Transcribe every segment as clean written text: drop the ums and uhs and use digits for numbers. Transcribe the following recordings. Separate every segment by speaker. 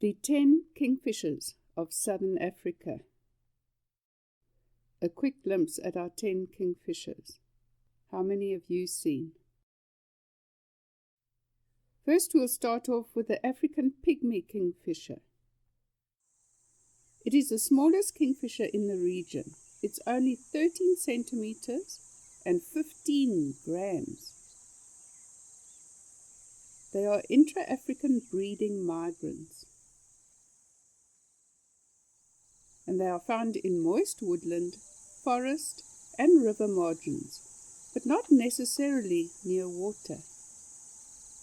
Speaker 1: The 10 Kingfishers of Southern Africa. A quick glimpse at our 10 Kingfishers. How many have you seen? First, we'll start off with the African Pygmy Kingfisher. It is the smallest kingfisher in the region. It's only 13 centimeters and 15 grams. They are intra-African breeding migrants, and they are found in moist woodland, forest and river margins, but not necessarily near water.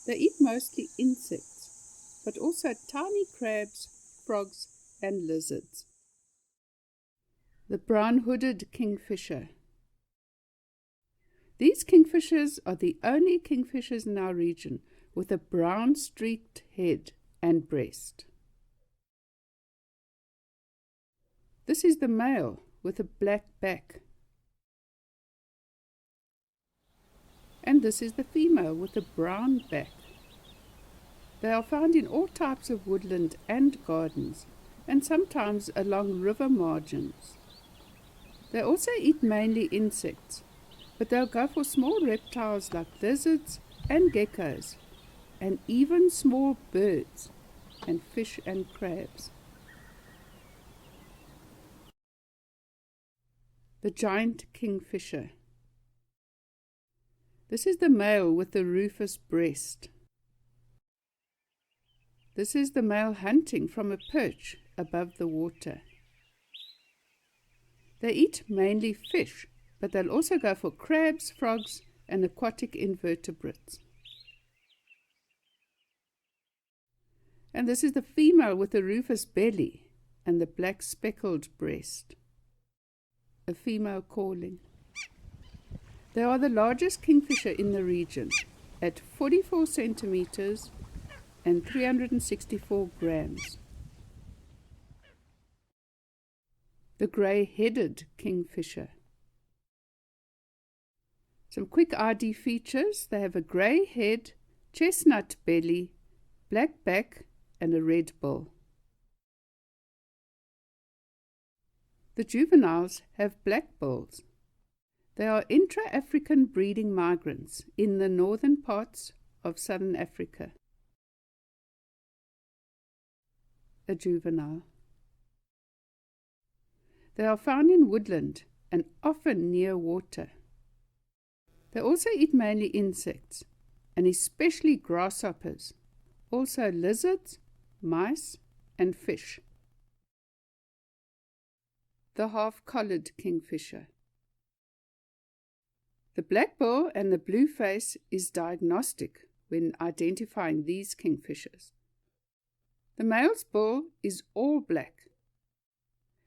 Speaker 1: They eat mostly insects, but also tiny crabs, frogs and lizards. The brown-hooded kingfisher. These kingfishers are the only kingfishers in our region with a brown streaked head and breast. This is the male with a black back. And this is the female with a brown back. They are found in all types of woodland and gardens, and sometimes along river margins. They also eat mainly insects, but they'll go for small reptiles like lizards and geckos, and even small birds and fish and crabs. The giant kingfisher. This is the male with the rufous breast. This is the male hunting from a perch above the water. They eat mainly fish, but they'll also go for crabs, frogs, and aquatic invertebrates. And this is the female with the rufous belly and the black speckled breast. A female calling. They are the largest kingfisher in the region at 44 centimeters and 364 grams. The grey-headed kingfisher. Some quick ID features. They have a grey head, chestnut belly, black back and a red bill. The juveniles have black bills. They are intra-African breeding migrants in the northern parts of southern Africa. A juvenile. They are found in woodland and often near water. They also eat mainly insects, and especially grasshoppers, also lizards, mice, and fish. The half-collared kingfisher. The black bill and the blue face is diagnostic when identifying these kingfishers. The male's bill is all black,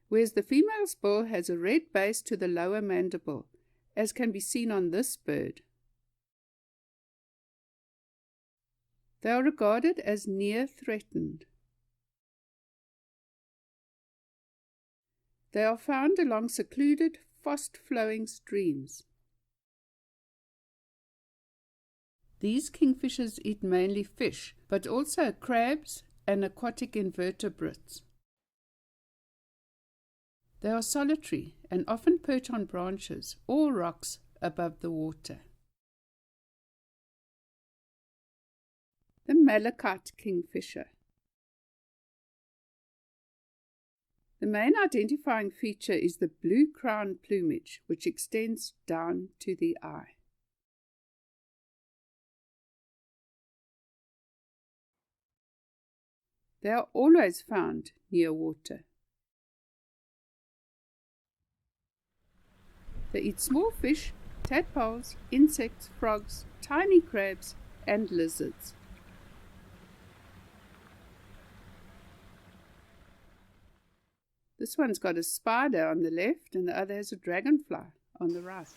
Speaker 1: whereas the female's bill has a red base to the lower mandible, as can be seen on this bird. They are regarded as near threatened. They are found along secluded, fast-flowing streams. These kingfishers eat mainly fish, but also crabs and aquatic invertebrates. They are solitary and often perch on branches or rocks above the water. The Malachite Kingfisher. The main identifying feature is the blue crown plumage, which extends down to the eye. They are always found near water. They eat small fish, tadpoles, insects, frogs, tiny crabs, and lizards. This one's got a spider on the left and the other has a dragonfly on the right.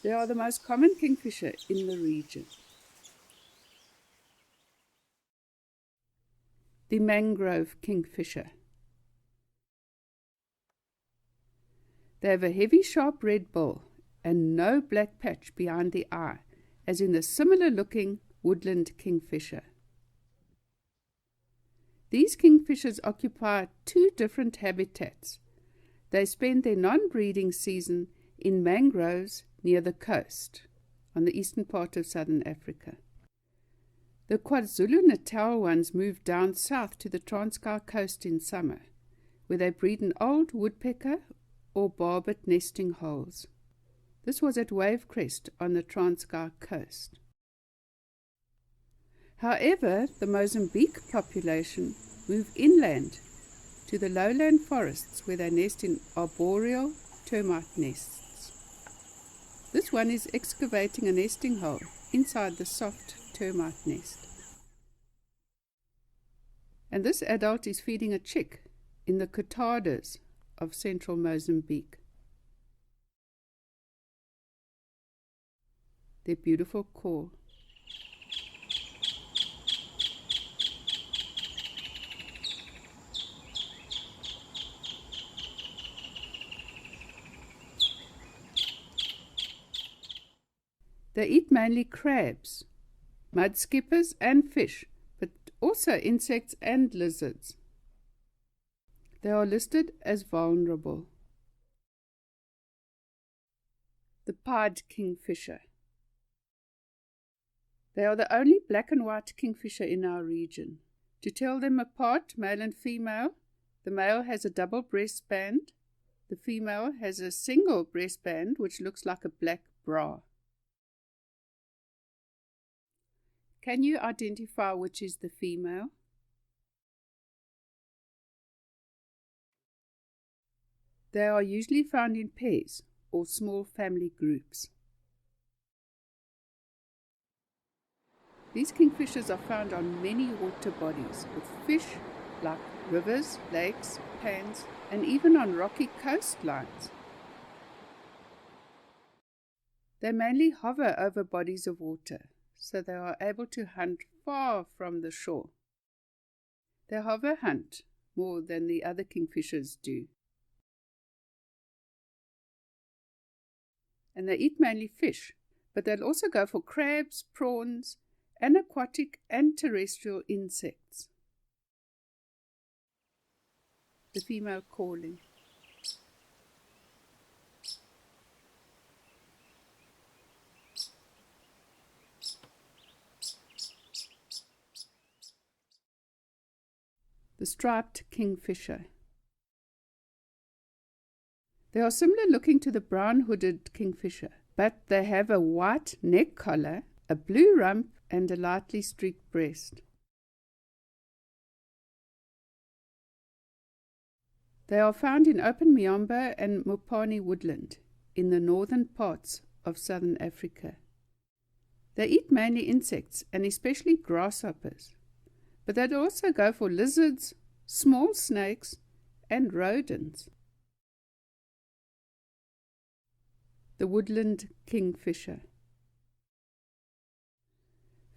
Speaker 1: They are the most common kingfisher in the region. The Mangrove Kingfisher. They have a heavy sharp red bill and no black patch behind the eye, as in the similar looking Woodland Kingfisher. These kingfishers occupy two different habitats. They spend their non-breeding season in mangroves near the coast, on the eastern part of southern Africa. The KwaZulu-Natal ones move down south to the Transkei coast in summer, where they breed in old woodpecker or barbet nesting holes. This was at Wavecrest on the Transkei coast. However, the Mozambique population move inland to the lowland forests where they nest in arboreal termite nests. This one is excavating a nesting hole inside the soft termite nest. And this adult is feeding a chick in the Catadas of central Mozambique. Their beautiful call. They eat mainly crabs, mud skippers and fish, but also insects and lizards. They are listed as vulnerable. The pied kingfisher. They are the only black and white kingfisher in our region. To tell them apart, male and female, the male has a double breastband. The female has a single breastband which looks like a black bra. Can you identify which is the female? They are usually found in pairs or small family groups. These kingfishers are found on many water bodies with fish like rivers, lakes, ponds, and even on rocky coastlines. They mainly hover over bodies of water, so they are able to hunt far from the shore. They hover hunt more than the other kingfishers do. And they eat mainly fish, but they'll also go for crabs, prawns, and aquatic and terrestrial insects. The female calling. The striped kingfisher. They are similar looking to the brown-hooded kingfisher, but they have a white neck collar, a blue rump, and a lightly streaked breast. They are found in open miombo and mopani woodland in the northern parts of southern Africa. They eat mainly insects and especially grasshoppers, but they'd also go for lizards, small snakes, and rodents. The woodland kingfisher.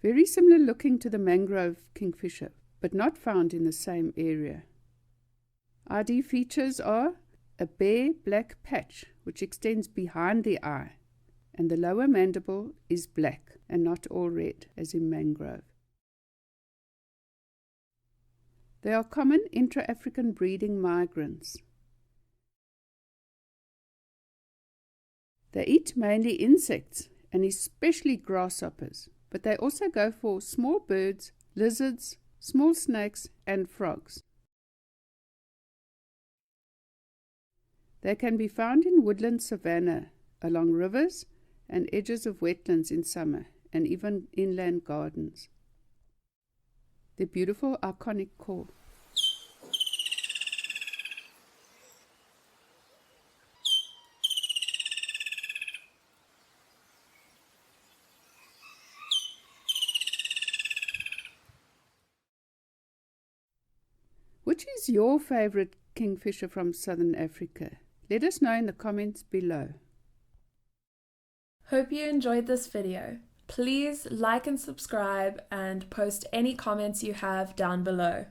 Speaker 1: Very similar looking to the mangrove kingfisher, but not found in the same area. ID features are a bare black patch which extends behind the eye, and the lower mandible is black and not all red as in mangrove. They are common intra-African breeding migrants. They eat mainly insects and especially grasshoppers, but they also go for small birds, lizards, small snakes, and frogs. They can be found in woodland savanna, along rivers and edges of wetlands in summer, and even inland gardens. Their beautiful iconic call. Which is your favorite kingfisher from southern Africa? Let us know in the comments below.
Speaker 2: Hope you enjoyed this video. Please like and subscribe and post any comments you have down below.